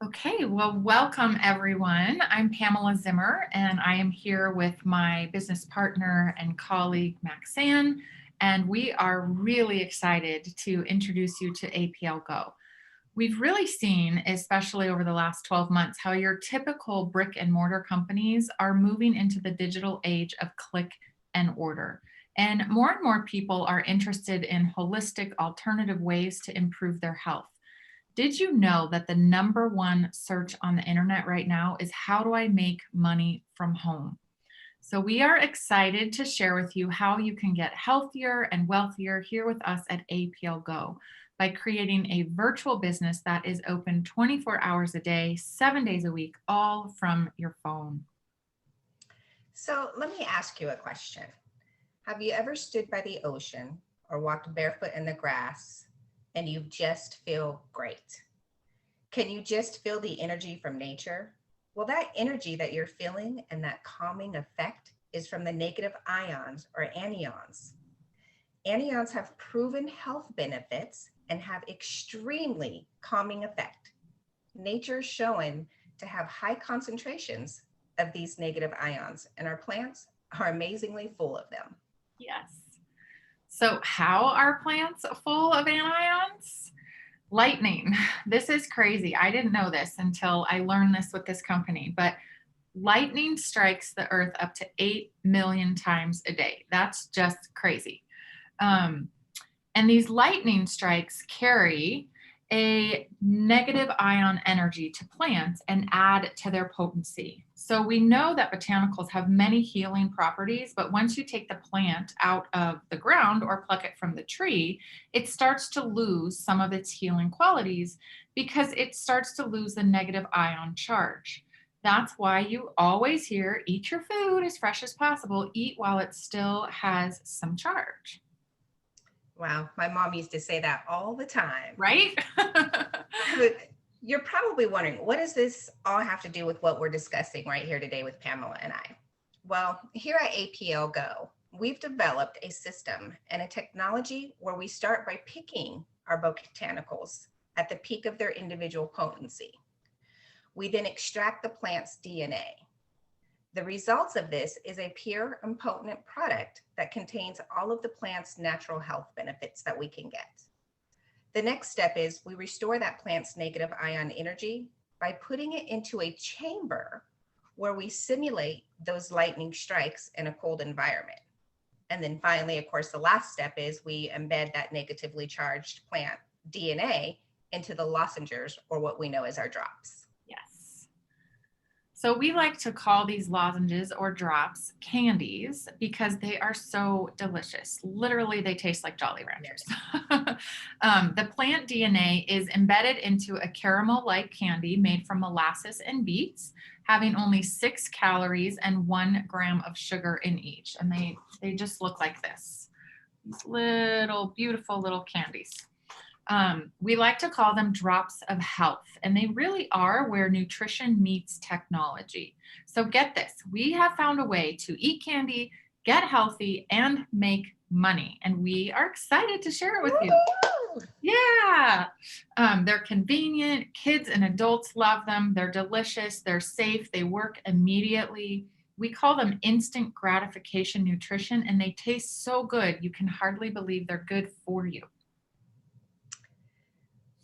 Okay, well, welcome everyone. I'm Pamela Zimmer, and I am here with my business partner and colleague, Maxann, and we are really excited to introduce you to APL Go. We've really seen, especially over the last 12 months, how your typical brick and mortar companies are moving into the digital age of click and order. And more people are interested in holistic alternative ways to improve their health. Did you know that the number one search on the internet right now is how do I make money from home? So we are excited to share with you how you can get healthier and wealthier here with us at APL Go by creating a virtual business that is open 24 hours a day, 7 days a week, all from your phone. So let me ask you a question. Have you ever stood by the ocean or walked barefoot in the grass and you just feel great? Can you just feel the energy from nature? Well, that energy that you're feeling and that calming effect is from the negative ions or anions. Anions have proven health benefits and have extremely calming effect. Nature's shown to have high concentrations of these negative ions, and our plants are amazingly full of them. Yes. So how are plants full of anions? Lightning. This is crazy. I didn't know this until I learned this with this company, but lightning strikes the earth up to 8 million times a day. That's just crazy. Um, and these lightning strikes carry a negative ion energy to plants and add to their potency. So we know that botanicals have many healing properties, but once you take the plant out of the ground or pluck it from the tree, it starts to lose some of its healing qualities because it starts to lose the negative ion charge. That's why you always hear, eat your food as fresh as possible, eat while it still has some charge. Wow, my mom used to say that all the time. Right? You're probably wondering, what does this all have to do with what we're discussing right here today with Pamela and I? Well, here at APL Go, we've developed a system and a technology where we start by picking our botanicals at the peak of their individual potency. We then extract the plant's DNA. The results of this is a pure and potent product that contains all of the plant's natural health benefits that we can get. The next step is we restore that plant's negative ion energy by putting it into a chamber where we simulate those lightning strikes in a cold environment. And then finally, of course, the last step is we embed that negatively charged plant DNA into the lozenges, or what we know as our drops. Yes. So we like to call these lozenges or drops candies because they are so delicious. Literally, they taste like Jolly Ranchers. The plant DNA is embedded into a caramel-like candy made from molasses and beets, having only 6 calories and 1 gram of sugar in each. And they just look like this. These little, beautiful little candies. We like to call them drops of health, and they really are where nutrition meets technology. So get this, we have found a way to eat candy, get healthy, and make money, and we are excited to share it with you. Yeah. They're convenient. Kids and adults love them. They're delicious. They're safe. They work immediately. We call them instant gratification nutrition, and they taste so good. You can hardly believe they're good for you.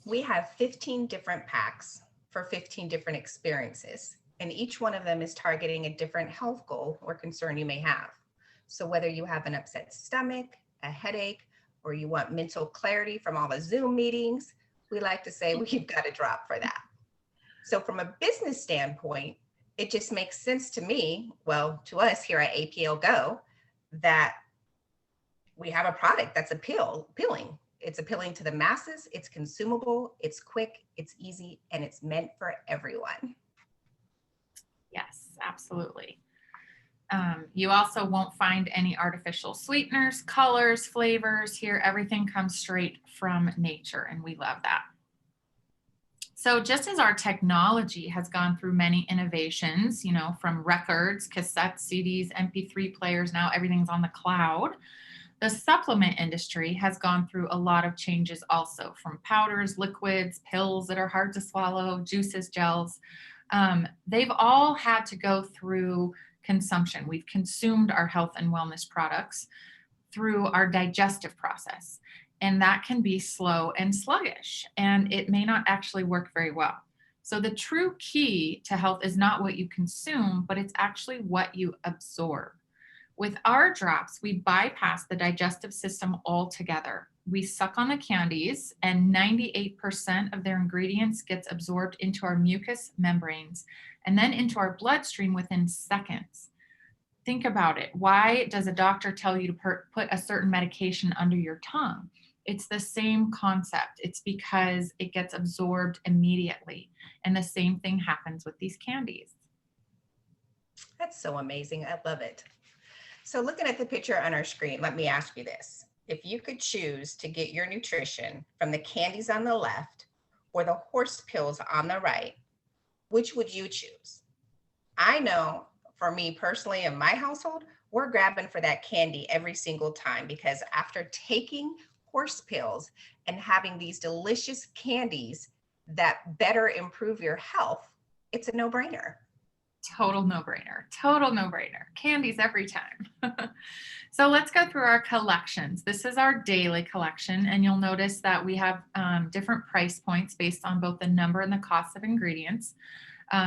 We have 15 different packs for 15 different experiences, and each one of them is targeting a different health goal or concern you may have. So whether you have an upset stomach, a headache, or you want mental clarity from all the Zoom meetings, we like to say we've got a drop for that. So from a business standpoint, it just makes sense to me, well, to us here at APL Go, that we have a product that's appealing. It's appealing to the masses, it's consumable, it's quick, it's easy, and it's meant for everyone. Yes, absolutely. You also won't find any artificial sweeteners, colors, flavors here. Everything comes straight from nature, and we love that. So just as our technology has gone through many innovations, from records, cassettes, CDs, MP3 players, now everything's on the cloud. The supplement industry has gone through a lot of changes also, from powders, liquids, pills that are hard to swallow, juices, gels. They've all had to go through consumption. We've consumed our health and wellness products through our digestive process, and that can be slow and sluggish, and it may not actually work very well. So the true key to health is not what you consume, but it's actually what you absorb. With our drops, we bypass the digestive system altogether. We suck on the candies, and 98% of their ingredients gets absorbed into our mucous membranes and then into our bloodstream within seconds. Think about it. Why does a doctor tell you to put a certain medication under your tongue? It's the same concept. It's because it gets absorbed immediately. And the same thing happens with these candies. That's so amazing. I love it. So looking at the picture on our screen, let me ask you this. If you could choose to get your nutrition from the candies on the left or the horse pills on the right, which would you choose? I know for me personally in my household, we're grabbing for that candy every single time, because after taking horse pills and having these delicious candies that better improve your health, it's a no-brainer. Total no-brainer. Total no-brainer. Candies every time. So let's go through our collections. This is our daily collection, and you'll notice that we have different price points based on both the number and the cost of ingredients.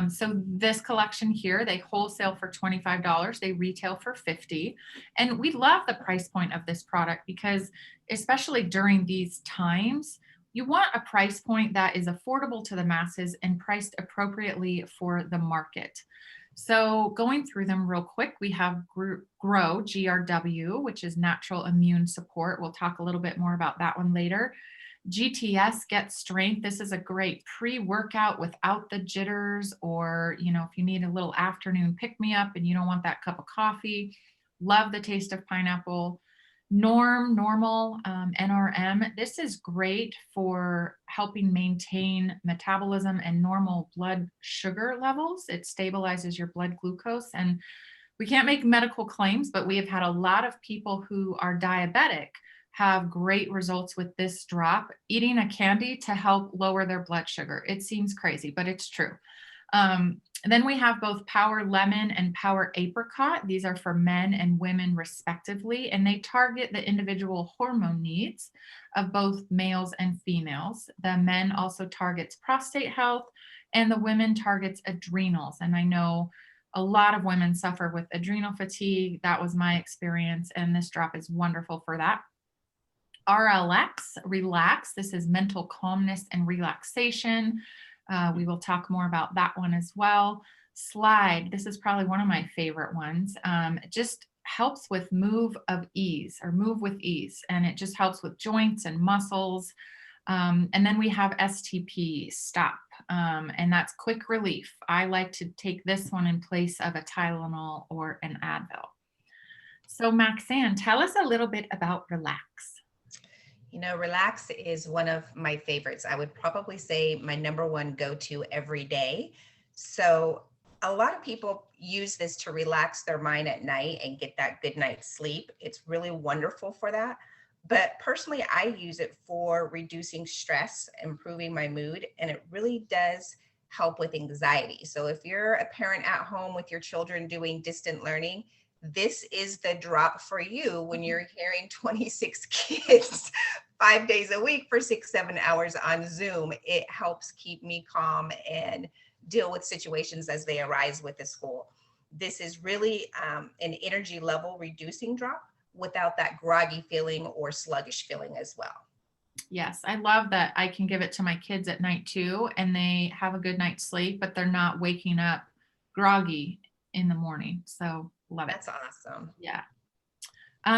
So this collection here, they wholesale for $25. They retail for $50. And we love the price point of this product because, especially during these times, you want a price point that is affordable to the masses and priced appropriately for the market. So going through them real quick, we have Grow, GRW, which is natural immune support. We'll talk a little bit more about that one later. GTS, Get Strength. This is a great pre-workout without the jitters, or, if you need a little afternoon pick-me-up and you don't want that cup of coffee. Love the taste of pineapple. Normal, NRM. This is great for helping maintain metabolism and normal blood sugar levels. It stabilizes your blood glucose. And we can't make medical claims, but we have had a lot of people who are diabetic have great results with this drop, eating a candy to help lower their blood sugar. It seems crazy, but it's true. Then we have both Power Lemon and Power Apricot. These are for men and women respectively, and they target the individual hormone needs of both males and females. The men also targets prostate health, and the women targets adrenals. And I know a lot of women suffer with adrenal fatigue. That was my experience, and this drop is wonderful for that. RLX, Relax. This is mental calmness and relaxation. We will talk more about that one as well. Slide. This is probably one of my favorite ones. It just helps with move with ease. And it just helps with joints and muscles. And then we have STP, Stop. And that's quick relief. I like to take this one in place of a Tylenol or an Advil. So Maxann, tell us a little bit about Relax. Relax is one of my favorites. I would probably say my number one go-to every day. So a lot of people use this to relax their mind at night and get that good night's sleep. It's really wonderful for that. But personally, I use it for reducing stress, improving my mood, and it really does help with anxiety. So if you're a parent at home with your children doing distant learning, this is the drop for you when you're hearing 26 kids 5 days a week for 6-7 hours on Zoom. It helps keep me calm and deal with situations as they arise with the school. This is really an energy level reducing drop without that groggy feeling or sluggish feeling as well. Yes, I love that I can give it to my kids at night too, and they have a good night's sleep, but they're not waking up groggy in the morning. So love it. That's awesome. Yeah.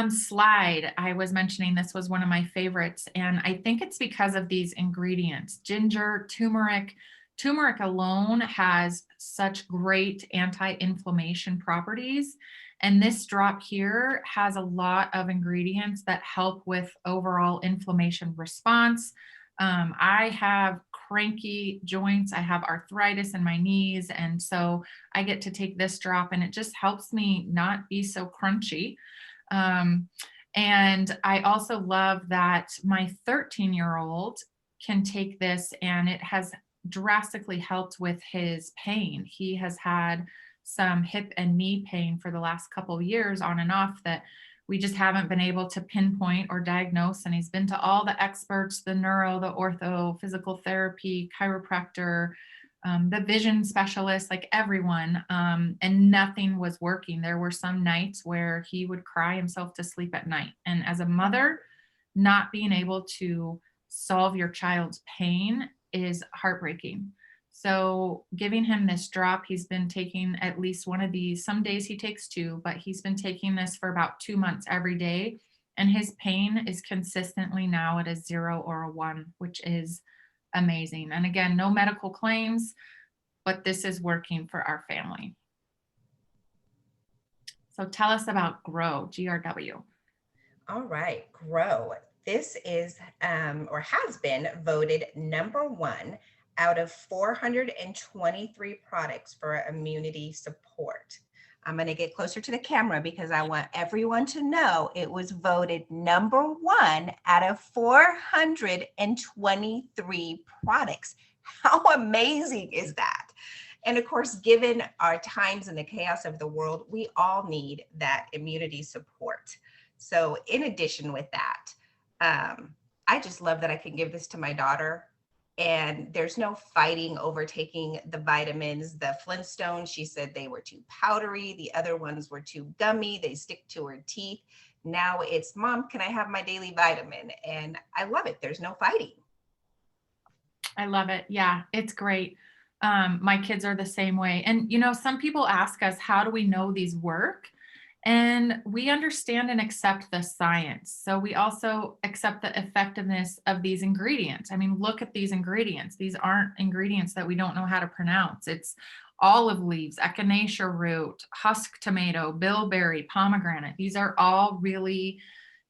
Slide. I was mentioning this was one of my favorites, and I think it's because of these ingredients: ginger, turmeric. Turmeric alone has such great anti-inflammation properties. And this drop here has a lot of ingredients that help with overall inflammation response. I have cranky joints. I have arthritis in my knees. And so I get to take this drop, and it just helps me not be so crunchy. And I also love that my 13-year-old can take this, and it has drastically helped with his pain. He has had some hip and knee pain for the last couple of years on and off that we just haven't been able to pinpoint or diagnose. And he's been to all the experts, the neuro, the ortho, physical therapy, chiropractor, the vision specialist, like everyone, and nothing was working. There were some nights where he would cry himself to sleep at night. And as a mother, not being able to solve your child's pain is heartbreaking. So giving him this drop, he's been taking at least one of these. Some days he takes two, but he's been taking this for about 2 months every day. And his pain is consistently now at a 0 or a 1, which is amazing. And again, no medical claims, but this is working for our family. So tell us about Grow, GRW. All right, Grow. This is or has been voted #1 out of 423 products for immunity support. I'm going to get closer to the camera because I want everyone to know it was voted #1 out of 423 products. How amazing is that? And of course, given our times and the chaos of the world, we all need that immunity support. So in addition with that, I just love that I can give this to my daughter. And there's no fighting over taking the vitamins. The Flintstones, she said they were too powdery. The other ones were too gummy. They stick to her teeth. Now it's, Mom, can I have my daily vitamin? And I love it. There's no fighting. I love it. Yeah, it's great. My kids are the same way. And, you know, some people ask us, how do we know these work? And we understand and accept the science. So we also accept the effectiveness of these ingredients. I mean, look at these ingredients. These aren't ingredients that we don't know how to pronounce. It's olive leaves, echinacea root, husk tomato, bilberry, pomegranate. These are all really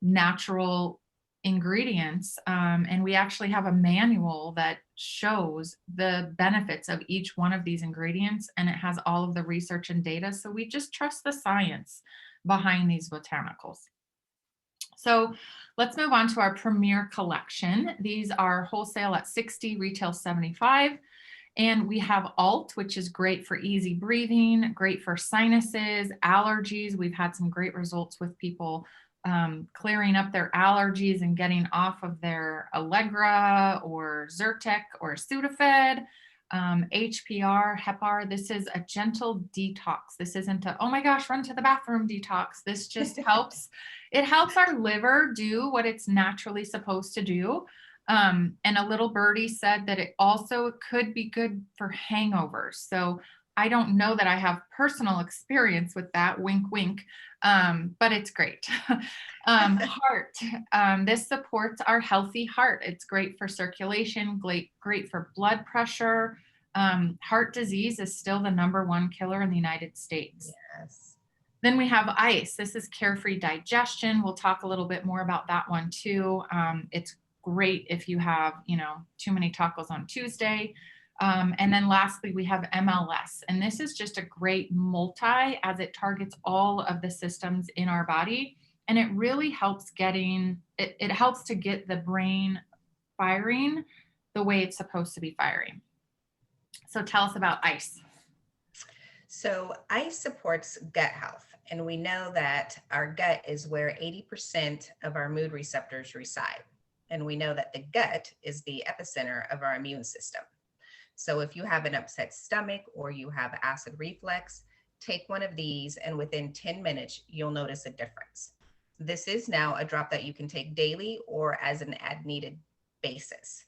natural ingredients. And we actually have a manual that shows the benefits of each one of these ingredients, and it has all of the research and data. So we just trust the science behind these botanicals. So let's move on to our premier collection. These are wholesale at $60, retail $75. And we have Alt, which is great for easy breathing, great for sinuses, allergies. We've had some great results with people clearing up their allergies and getting off of their Allegra or Zyrtec or Sudafed. HPR, Hepar, this is a gentle detox. This isn't a, oh my gosh, run to the bathroom detox. This just helps. It helps our liver do what it's naturally supposed to do. And a little birdie said that it also could be good for hangovers. So I don't know that I have personal experience with that, wink, wink, but it's great. Heart, this supports our healthy heart. It's great for circulation, great for blood pressure. Heart disease is still the #1 killer in the United States. Yes. Then we have ice. This is carefree digestion. We'll talk a little bit more about that one too. It's great if you have, you know, too many tacos on Tuesday. And then lastly, we have MLS. And this is just a great multi as it targets all of the systems in our body. And it really helps it helps to get the brain firing the way it's supposed to be firing. So tell us about ice. So ice supports gut health. And we know that our gut is where 80% of our mood receptors reside. And we know that the gut is the epicenter of our immune system. So if you have an upset stomach or you have acid reflux, take one of these and within 10 minutes, you'll notice a difference. This is now a drop that you can take daily or as an as needed basis.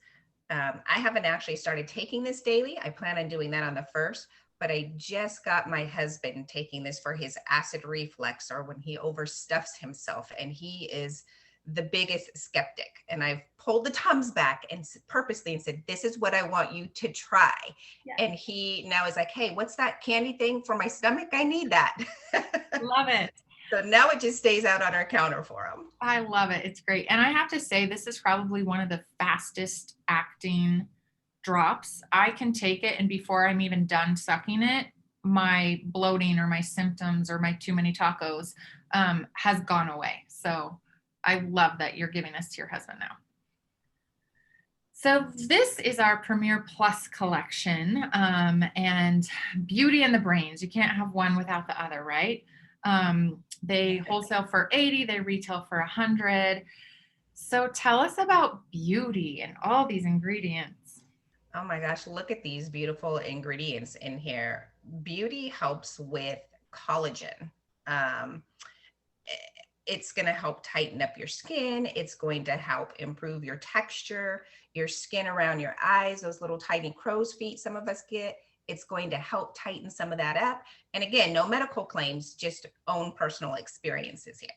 I haven't actually started taking this daily. I plan on doing that on the 1st, but I just got my husband taking this for his acid reflux or when he overstuffs himself, and he is the biggest skeptic. And I've pulled the Tums back and purposely and said, this is what I want you to try. Yeah. And he now is like, hey, what's that candy thing for my stomach? I need that. Love it. So now it just stays out on our counter for him. I love it. It's great. And I have to say, this is probably one of the fastest acting drops. I can take it, and before I'm even done sucking it, my bloating or my symptoms or my too many tacos has gone away. So I love that you're giving this to your husband now. So this is our Premier Plus collection, and Beauty and the Brains. You can't have one without the other, right? They wholesale for $80, they retail for $100. So tell us about Beauty and all these ingredients. Oh my gosh, look at these beautiful ingredients in here. Beauty helps with collagen. Um, it's going to help tighten up your skin. It's going to help improve your texture, your skin around your eyes, those little tiny crow's feet some of us get. It's going to help tighten some of that up. And again, no medical claims, just own personal experiences here.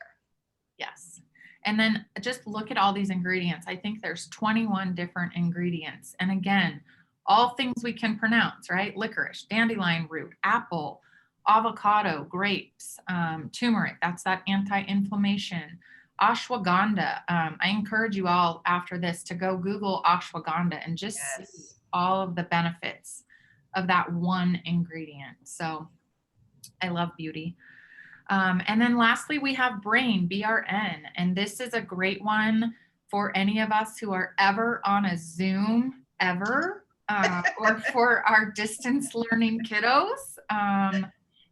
Yes. And then just look at all these ingredients. I think there's 21 different ingredients. And again, all things we can pronounce, right? Licorice, dandelion root, apple, avocado, grapes, turmeric, that's that anti-inflammation, ashwagandha. I encourage you all after this to go Google ashwagandha and just see all of the benefits of that one ingredient. So I love Beauty. And then lastly, we have Brain, BRN, and this is a great one for any of us who are ever on a Zoom ever, or for our distance learning kiddos.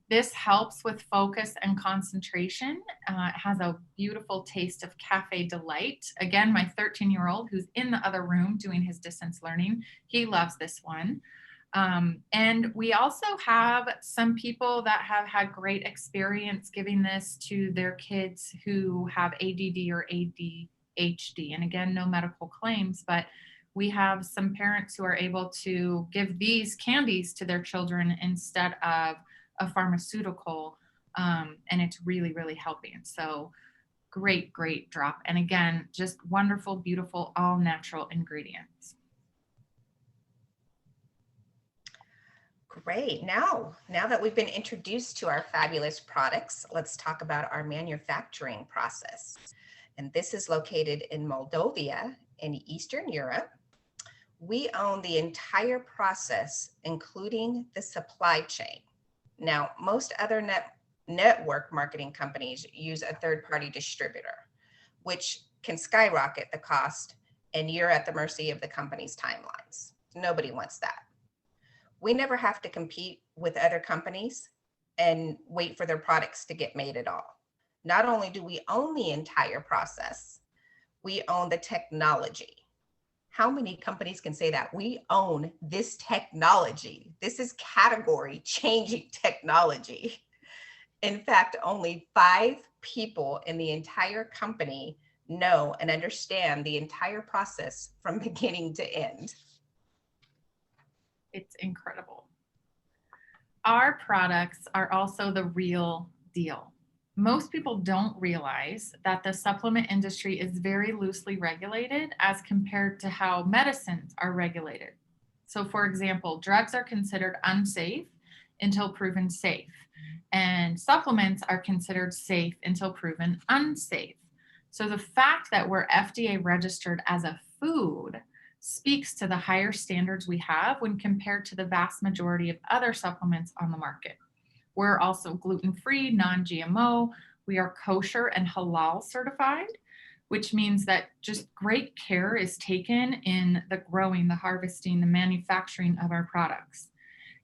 This helps with focus and concentration. It has a beautiful taste of cafe delight. Again, my 13-year-old who's in the other room doing his distance learning, he loves this one. And we also have some people that have had great experience giving this to their kids who have ADD or ADHD. And again, no medical claims, but we have some parents who are able to give these candies to their children instead of a pharmaceutical. And it's really, really helping. So great, great drop. And again, just wonderful, beautiful, all natural ingredients. Great. Now that we've been introduced to our fabulous products, let's talk about our manufacturing process. And this is located in Moldova in Eastern Europe. We own the entire process, including the supply chain. Now, most other network marketing companies use a third-party distributor, which can skyrocket the cost, and you're at the mercy of the company's timelines. Nobody wants that. We never have to compete with other companies and wait for their products to get made at all. Not only do we own the entire process, we own the technology. How many companies can say that? We own this technology. This is category changing technology. In fact, only 5 people in the entire company know and understand the entire process from beginning to end. It's incredible. Our products are also the real deal. Most people don't realize that the supplement industry is very loosely regulated as compared to how medicines are regulated. So for example, drugs are considered unsafe until proven safe, and supplements are considered safe until proven unsafe. So the fact that we're FDA registered as a food speaks to the higher standards we have when compared to the vast majority of other supplements on the market. We're also gluten-free, non-GMO. We are kosher and halal certified, which means that just great care is taken in the growing, the harvesting, the manufacturing of our products.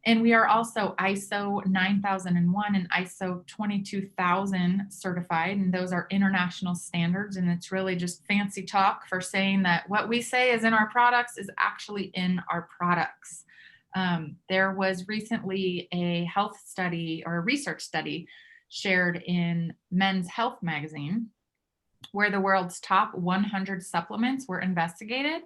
And we are also ISO 9001 and ISO 22000 certified, and those are international standards. And it's really just fancy talk for saying that what we say is in our products is actually in our products. There was recently a health study or a research study shared in Men's Health magazine where the world's top 100 supplements were investigated.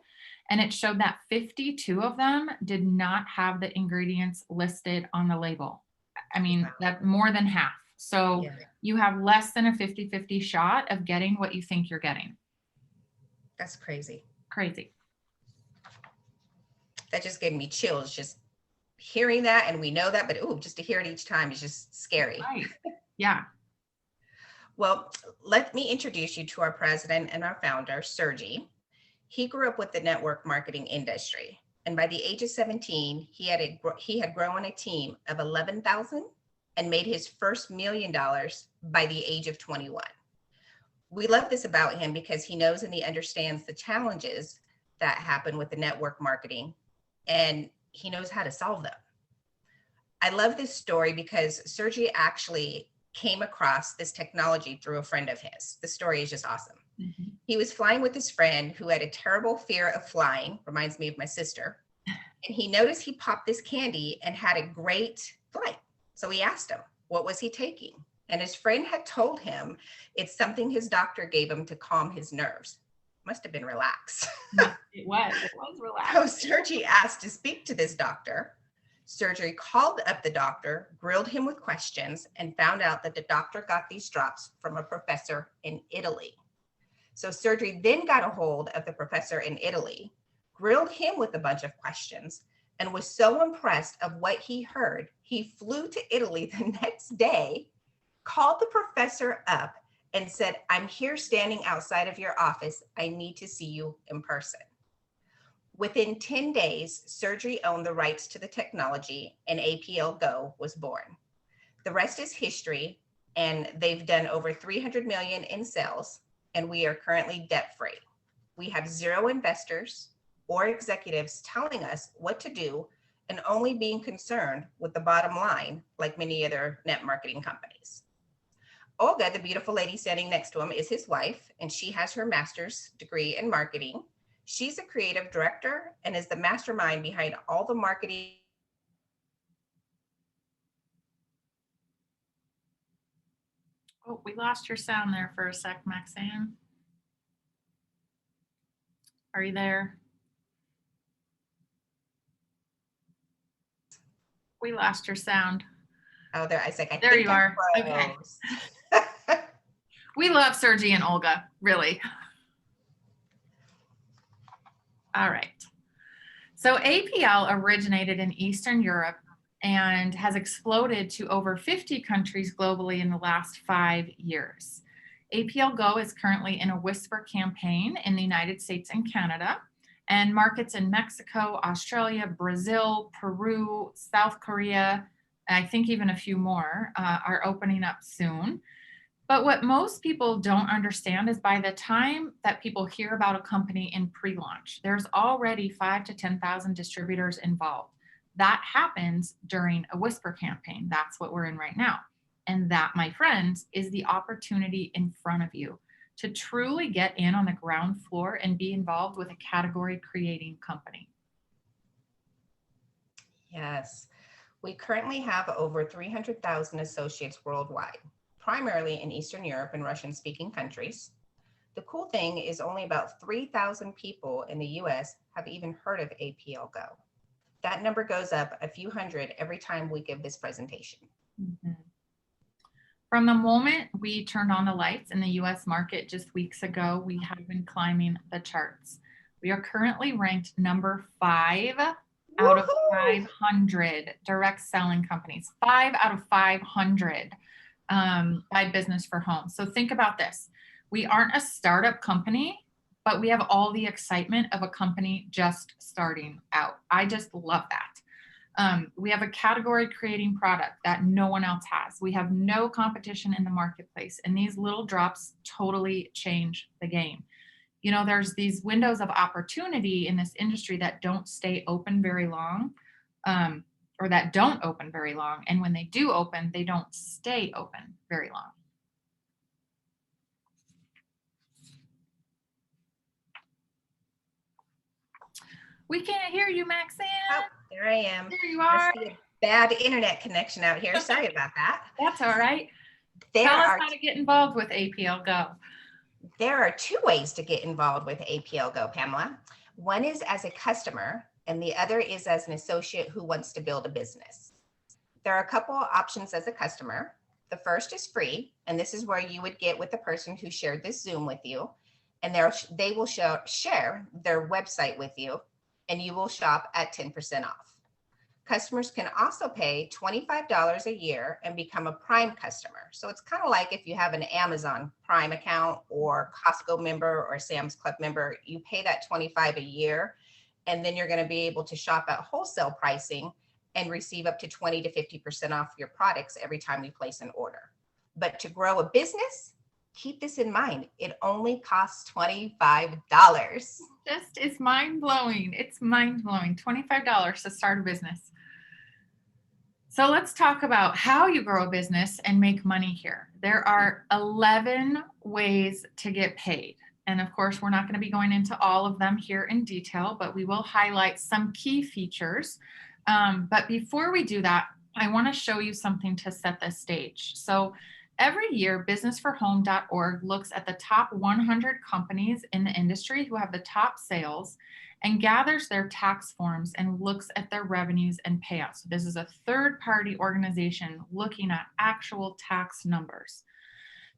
And it showed that 52 of them did not have the ingredients listed on the label. I mean, that more than half. So you have less than a 50-50 shot of getting what you think you're getting. That's crazy. Crazy. That just gave me chills just hearing that. And we know that, but just to hear it each time is just scary. Right. Yeah. Well, let me introduce you to our president and our founder, Sergi. He grew up with the network marketing industry. And by the age of 17, he had grown a team of 11,000 and made his first $1 million by the age of 21. We love this about him because he knows and he understands the challenges that happen with the network marketing, and he knows how to solve them. I love this story because Sergey actually came across this technology through a friend of his. The story is just awesome. Mm-hmm. He was flying with his friend who had a terrible fear of flying, reminds me of my sister. And he noticed he popped this candy and had a great flight. So he asked him, what was he taking? And his friend had told him it's something his doctor gave him to calm his nerves. Must have been relaxed. It was relaxed. So Sergey asked to speak to this doctor. Sergey called up the doctor, grilled him with questions, and found out that the doctor got these drops from a professor in Italy. So Sergey then got a hold of the professor in Italy, grilled him with a bunch of questions, and was so impressed of what he heard, he flew to Italy the next day, called the professor up, and said, I'm here standing outside of your office. I need to see you in person. Within 10 days, Sergey owned the rights to the technology and APL Go was born. The rest is history, and they've done over 300 million in sales, and we are currently debt-free. We have zero investors or executives telling us what to do and only being concerned with the bottom line, like many other net marketing companies. Olga, the beautiful lady standing next to him, is his wife, and she has her master's degree in marketing. She's a creative director and is the mastermind behind all the marketing. Oh, we lost your sound there for a sec, Maxann. Are you there? We lost your sound. Oh, there, I think there you are. Okay. We love Sergey and Olga, really. All right. So APL originated in Eastern Europe and has exploded to over 50 countries globally in the last 5 years. APL Go is currently in a whisper campaign in the United States and Canada, and markets in Mexico, Australia, Brazil, Peru, South Korea, and I think even a few more are opening up soon. But what most people don't understand is by the time that people hear about a company in pre-launch, there's already 5,000 to 10,000 distributors involved. That happens during a whisper campaign. That's what we're in right now. And that, my friends, is the opportunity in front of you to truly get in on the ground floor and be involved with a category creating company. Yes, we currently have over 300,000 associates worldwide, primarily in Eastern Europe and Russian-speaking countries. The cool thing is only about 3,000 people in the US have even heard of APL Go. That number goes up a few hundred every time we give this presentation. Mm-hmm. From the moment we turned on the lights in the US market just weeks ago, we have been climbing the charts. We are currently ranked number 5 out of 500 direct selling companies. 5 out of 500 by Business for Home. So think about this. We aren't a startup company, but we have all the excitement of a company just starting out. I just love that. We have a category creating product that no one else has. We have no competition in the marketplace, and these little drops totally change the game. You know, there's these windows of opportunity in this industry that don't stay open very long, or that don't open very long. And when they do open, they don't stay open very long. We can't hear you, Maxann. Oh, there I am. There you are. Must be a bad internet connection out here. Sorry about that. That's all right. Tell us how to get involved with APL Go. There are 2 ways to get involved with APL Go, Pamela. One is as a customer, and the other is as an associate who wants to build a business. There are a couple of options as a customer. The first is free, and this is where you would get with the person who shared this Zoom with you, and they will share their website with you, and you will shop at 10% off. Customers can also pay $25 a year and become a Prime customer. So it's kind of like if you have an Amazon Prime account or Costco member or Sam's Club member, you pay that $25 a year, and then you're going to be able to shop at wholesale pricing and receive up to 20 to 50% off your products every time you place an order. But to grow a business, Keep this in mind. It only costs $25. Just is mind blowing. It's mind blowing. $25 to start a business. So let's talk about how you grow a business and make money here. There are 11 ways to get paid. And of course, we're not going to be going into all of them here in detail, but we will highlight some key features. But before we do that, I want to show you something to set the stage. So every year, businessforhome.org looks at the top 100 companies in the industry who have the top sales and gathers their tax forms and looks at their revenues and payouts. So this is a third-party organization looking at actual tax numbers.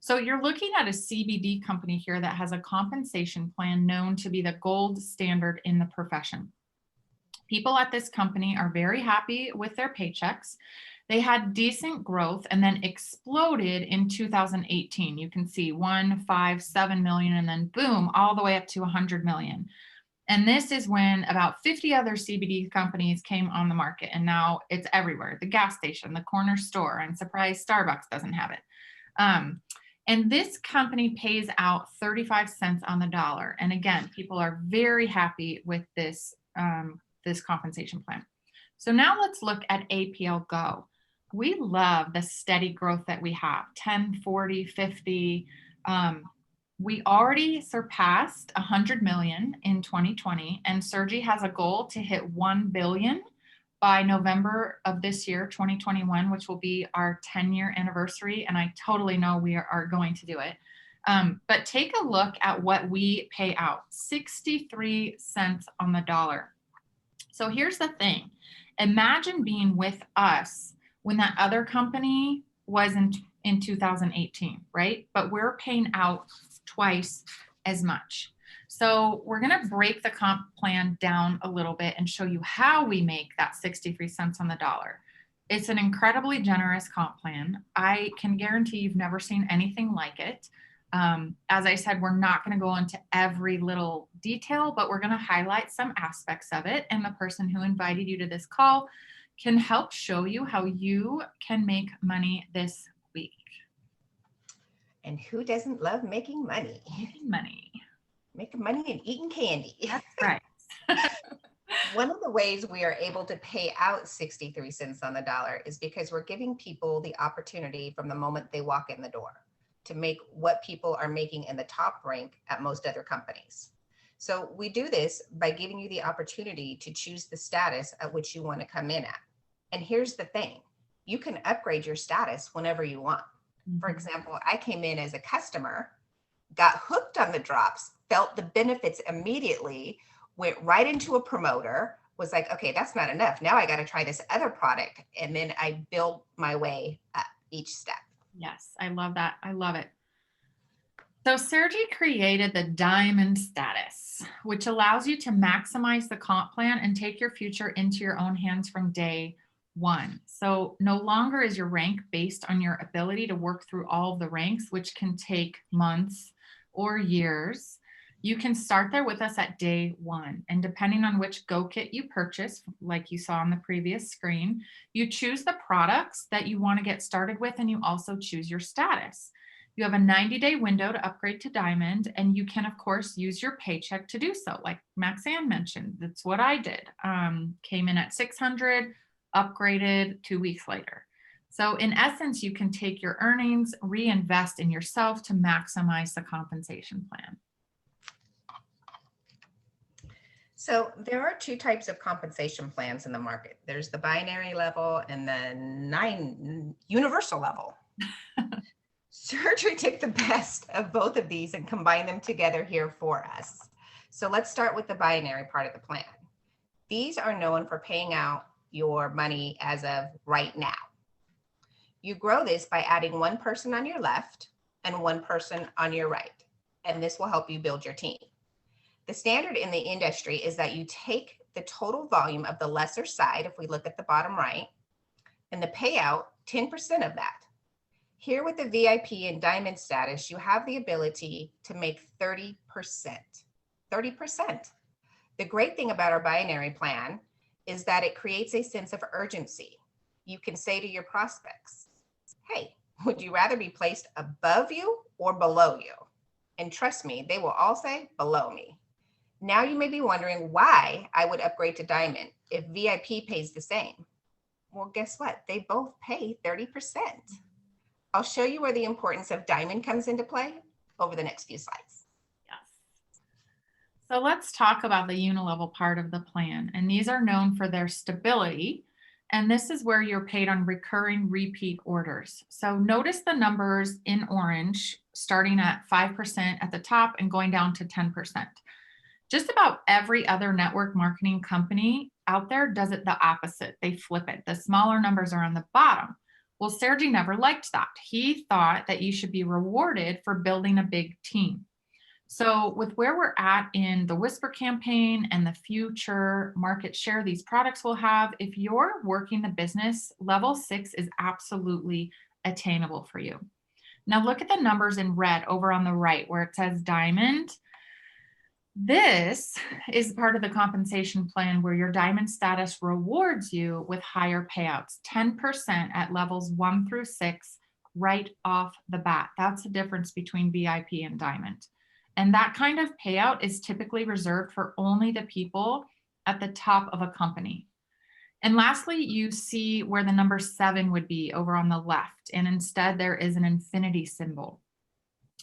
So you're looking at a CBD company here that has a compensation plan known to be the gold standard in the profession. People at this company are very happy with their paychecks. They had decent growth and then exploded in 2018. You can see 1, 5, 7 million, and then boom, all the way up to 100 million. And this is when about 50 other CBD companies came on the market, and now it's everywhere. The gas station, the corner store, I'm surprised Starbucks doesn't have it. And this company pays out 35 cents on the dollar. And again, people are very happy with this, this compensation plan. So now let's look at APL Go. We love the steady growth that we have, 10, 40, 50. We already surpassed 100 million in 2020, and Sergi has a goal to hit 1 billion by November of this year, 2021, which will be our 10-year anniversary. And I totally know we are going to do it. But take a look at what we pay out, 63 cents on the dollar. So here's the thing. Imagine being with us when that other company was in 2018, right? But we're paying out twice as much. So we're going to break the comp plan down a little bit and show you how we make that 63 cents on the dollar. It's an incredibly generous comp plan. I can guarantee you've never seen anything like it. As I said, we're not going to go into every little detail, but we're going to highlight some aspects of it. And the person who invited you to this call can help show you how you can make money this week. And who doesn't love making money? Making money. Making money and eating candy. That's right. One of the ways we are able to pay out 63 cents on the dollar is because we're giving people the opportunity from the moment they walk in the door to make what people are making in the top rank at most other companies. So we do this by giving you the opportunity to choose the status at which you want to come in at. And here's the thing, you can upgrade your status whenever you want. For example, I came in as a customer, got hooked on the drops, felt the benefits immediately, went right into a promoter, was like, okay, that's not enough. Now I got to try this other product. And then I build my way up each step. Yes, I love that. I love it. So Sergi created the diamond status, which allows you to maximize the comp plan and take your future into your own hands from day one. So no longer is your rank based on your ability to work through all of the ranks, which can take months or years. You can start there with us at day one. And depending on which Go Kit you purchase, like you saw on the previous screen, you choose the products that you want to get started with, and you also choose your status. You have a 90-day window to upgrade to Diamond, and you can, of course, use your paycheck to do so. Like Maxann mentioned, that's what I did. Came in at 600, upgraded 2 weeks later. So in essence, you can take your earnings, reinvest in yourself to maximize the compensation plan. So there are two types of compensation plans in the market. There's the binary level and the universal level. Surgery took the best of both of these and combined them together here for us. So let's start with the binary part of the plan. These are known for paying out your money as of right now. You grow this by adding one person on your left and one person on your right, and this will help you build your team. The standard in the industry is that you take the total volume of the lesser side, if we look at the bottom right, and the payout 10% of that. Here with the VIP and Diamond status, you have the ability to make 30%. 30%. The great thing about our binary plan is that it creates a sense of urgency. You can say to your prospects, hey, Would you rather be placed above you or below you? And trust me, they will all say below me. Now you may be wondering why I would upgrade to Diamond if VIP pays the same. Well, guess what? They both pay 30%. I'll show you where the importance of Diamond comes into play over the next few slides. Yes. So let's talk about the Unilevel part of the plan. And these are known for their stability. And this is where you're paid on recurring repeat orders. So notice the numbers in orange, starting at 5% at the top and going down to 10%. Just about every other network marketing company out there does it the opposite. They flip it. The smaller numbers are on the bottom. Well, Sergi never liked that. He thought that you should be rewarded for building a big team. So with where we're at in the Whisper campaign and the future market share these products will have, if you're working the business, level 6 is absolutely attainable for you. Now look at the numbers in red over on the right where it says Diamond. This is part of the compensation plan where your Diamond status rewards you with higher payouts, 10% at levels 1 through 6 right off the bat. That's the difference between VIP and Diamond. And that kind of payout is typically reserved for only the people at the top of a company. And lastly, you see where the number 7 would be over on the left. And instead there is an infinity symbol.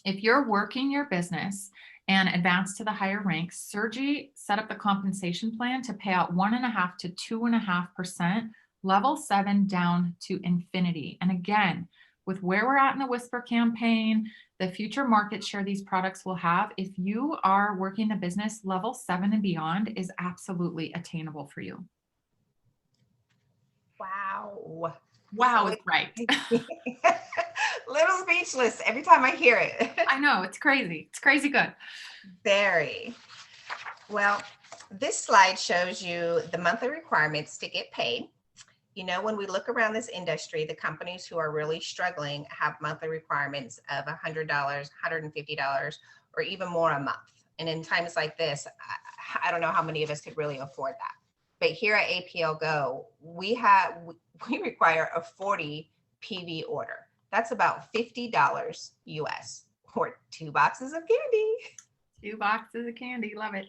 If you're working your business and advance to the higher ranks, Sergi set up the compensation plan to pay out 1.5 to 2.5%, level 7 down to infinity. And again, with where we're at in the Whisper campaign, the future market share these products will have, if you are working the business, level 7 and beyond is absolutely attainable for you. Wow. Wow is right. Little speechless every time I hear it. I know, it's crazy. It's crazy good. Very. Well, this slide shows you the monthly requirements to get paid. You know, when we look around this industry, the companies who are really struggling have monthly requirements of $100, $150, or even more a month. And in times like this, I don't know how many of us could really afford that. But here at APL Go, we require a 40 PV order. That's about $50 US or 2 boxes of candy. 2 boxes of candy, love it.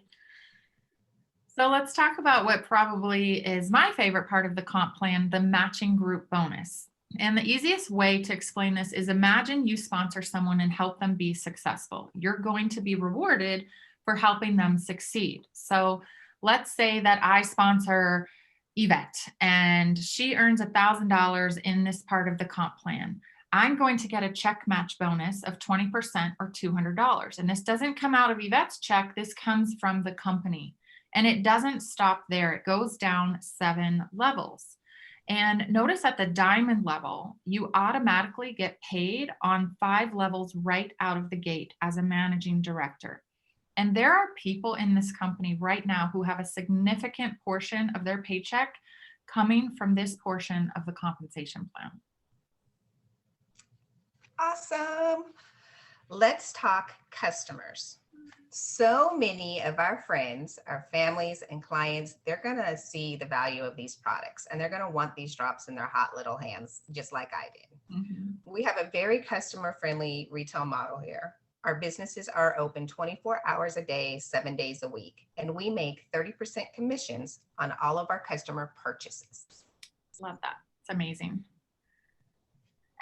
So let's talk about what probably is my favorite part of the comp plan, the matching group bonus. And the easiest way to explain this is imagine you sponsor someone and help them be successful. You're going to be rewarded for helping them succeed. So let's say that I sponsor Yvette and she earns $1,000 in this part of the comp plan. I'm going to get a check match bonus of 20% or $200. And this doesn't come out of Yvette's check. This comes from the company. And it doesn't stop there. It goes down 7 levels. And notice at the Diamond level, you automatically get paid on 5 levels right out of the gate as a managing director. And there are people in this company right now who have a significant portion of their paycheck coming from this portion of the compensation plan. Awesome. Let's talk customers. So many of our friends, our families and clients, they're going to see the value of these products and they're going to want these drops in their hot little hands, just like I did. Mm-hmm. We have a very customer friendly retail model here. Our businesses are open 24 hours a day, 7 days a week, and we make 30% commissions on all of our customer purchases. Love that. It's amazing.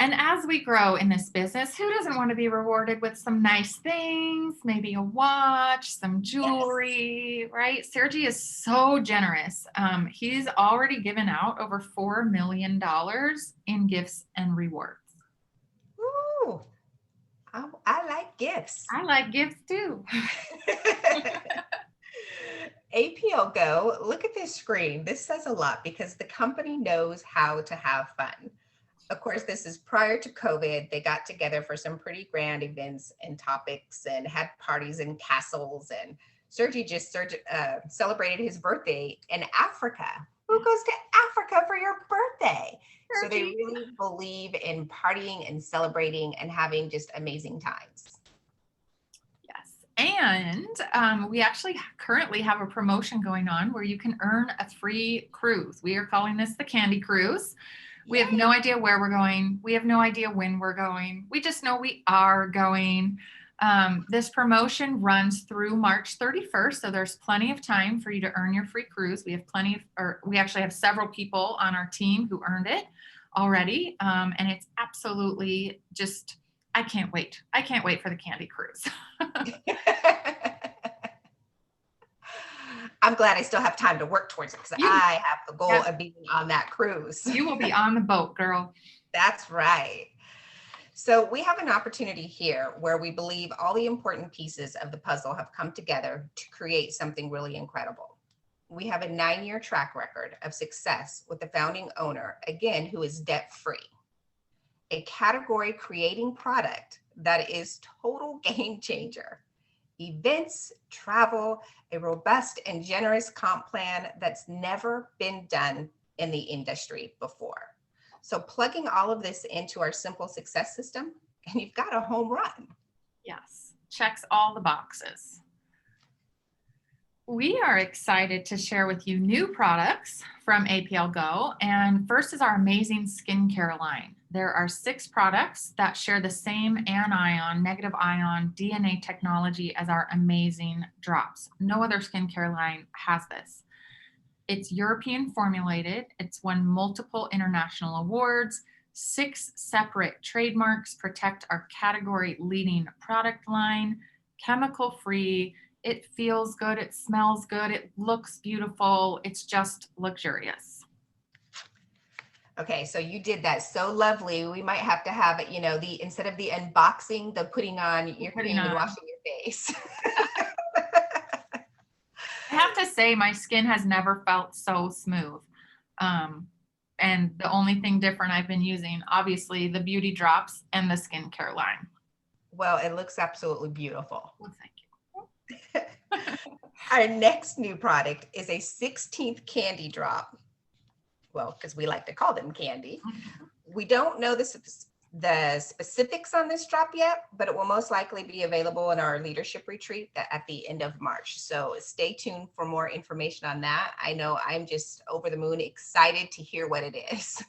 And as we grow in this business, who doesn't want to be rewarded with some nice things, maybe a watch, some jewelry, yes. Right? Sergi is so generous. He's already given out over $4 million in gifts and rewards. Ooh, I like gifts. I like gifts too. APL Go, look at this screen. This says a lot because the company knows how to have fun. Of course, this is prior to COVID. They got together for some pretty grand events and topics and had parties in castles. And Sergi just celebrated his birthday in Africa. Who goes to Africa for your birthday? Sergi. So they really believe in partying and celebrating and having just amazing times. Yes. And we actually currently have a promotion going on where you can earn a free cruise. We are calling this the Candy Cruise. We have no idea where we're going. We have no idea when we're going. We just know we are going. This promotion runs through March 31st, so there's plenty of time for you to earn your free cruise. We have we actually have several people on our team who earned it already, and it's absolutely just, I can't wait. I can't wait for the candy cruise. I'm glad I still have time to work towards it because I have the goal of being on that cruise. You will be on the boat, girl. That's right. So we have an opportunity here where we believe all the important pieces of the puzzle have come together to create something really incredible. We have a 9-year track record of success with the founding owner, again, who is debt-free. A category creating product that is total game changer. Events, travel, a robust and generous comp plan that's never been done in the industry before. So plugging all of this into our simple success system, and you've got a home run. Yes, checks all the boxes. We are excited to share with you new products from APL Go. And first is our amazing skincare line. There are 6 products that share the same anion, negative ion DNA technology as our amazing drops. No other skincare line has this. It's European formulated. It's won multiple international awards. 6 separate trademarks protect our category leading product line. Chemical free. It feels good. It smells good. It looks beautiful. It's just luxurious. Okay, so you did that so lovely. We might have to have it, instead of the unboxing, the putting on your cream and washing your face. I have to say, my skin has never felt so smooth. And the only thing different I've been using, obviously, the beauty drops and the skincare line. Well, it looks absolutely beautiful. Well, thank you. Our next new product is a 16th candy drop. Well, because we like to call them candy. We don't know the specifics on this drop yet, but it will most likely be available in our leadership retreat at the end of March. So stay tuned for more information on that. I know I'm just over the moon excited to hear what it is.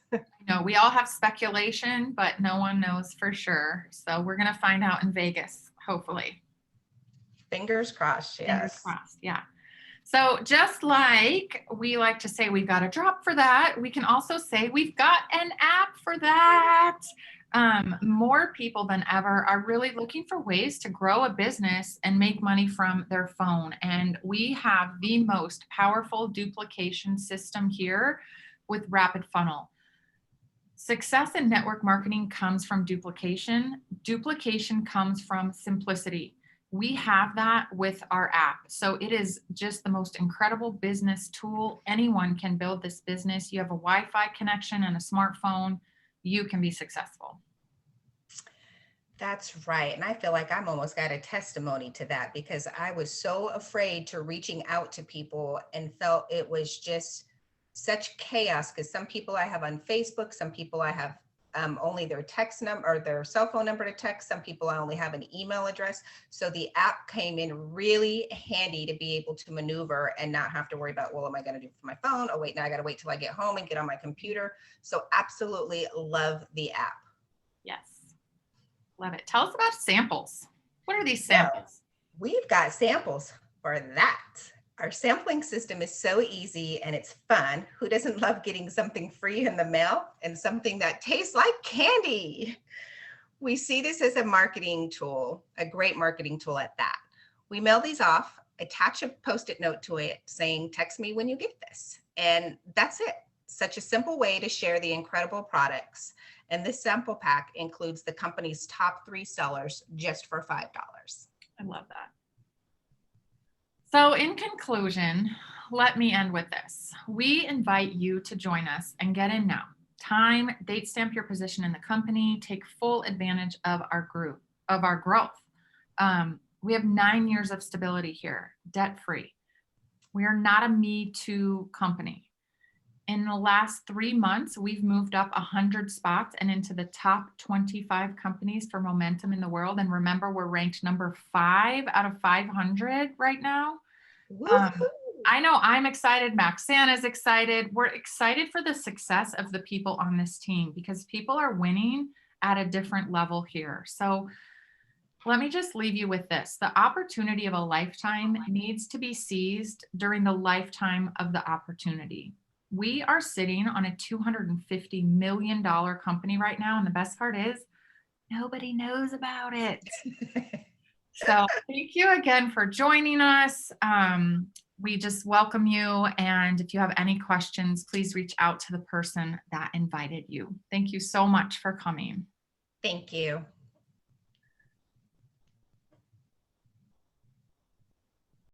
We all have speculation, but no one knows for sure. So we're going to find out in Vegas, hopefully. Fingers crossed, yes. Fingers crossed, yeah. So just like we like to say we've got a drop for that, we can also say we've got an app for that. More people than ever are really looking for ways to grow a business and make money from their phone. And we have the most powerful duplication system here with Rapid Funnel. Success in network marketing comes from duplication. Duplication comes from simplicity. We have that with our app. So it is just the most incredible business tool. Anyone can build this business. You have a Wi-Fi connection and a smartphone, you can be successful. That's right. And I feel like I'm almost got a testimony to that because I was so afraid to reaching out to people and felt it was just such chaos because some people I have on Facebook, some people I have only their text number or their cell phone number to text. Some people I only have an email address. So the app came in really handy to be able to maneuver and not have to worry about, well, what am I going to do for my phone? Oh, wait, now I got to wait till I get home and get on my computer. So absolutely love the app. Yes. Love it. Tell us about samples. What are these samples? We've got samples for that. Our sampling system is so easy and it's fun. Who doesn't love getting something free in the mail and something that tastes like candy? We see this as a marketing tool, a great marketing tool at that. We mail these off, attach a Post-it note to it saying, text me when you get this. And that's it. Such a simple way to share the incredible products. And this sample pack includes the company's top 3 sellers just for $5. I love that. So in conclusion, let me end with this. We invite you to join us and get in now. Time, date stamp your position in the company, take full advantage of our growth. We have 9 years of stability here, debt-free. We are not a Me Too company. In the last 3 months, we've moved up 100 spots and into the top 25 companies for momentum in the world. And remember, we're ranked number 5 out of 500 right now. I know I'm excited. Maxann is excited. We're excited for the success of the people on this team because people are winning at a different level here. So let me just leave you with this. The opportunity of a lifetime needs to be seized during the lifetime of the opportunity. We are sitting on a $250 million company right now. And the best part is nobody knows about it. So thank you again for joining us. We just welcome you. And if you have any questions, please reach out to the person that invited you. Thank you so much for coming. Thank you.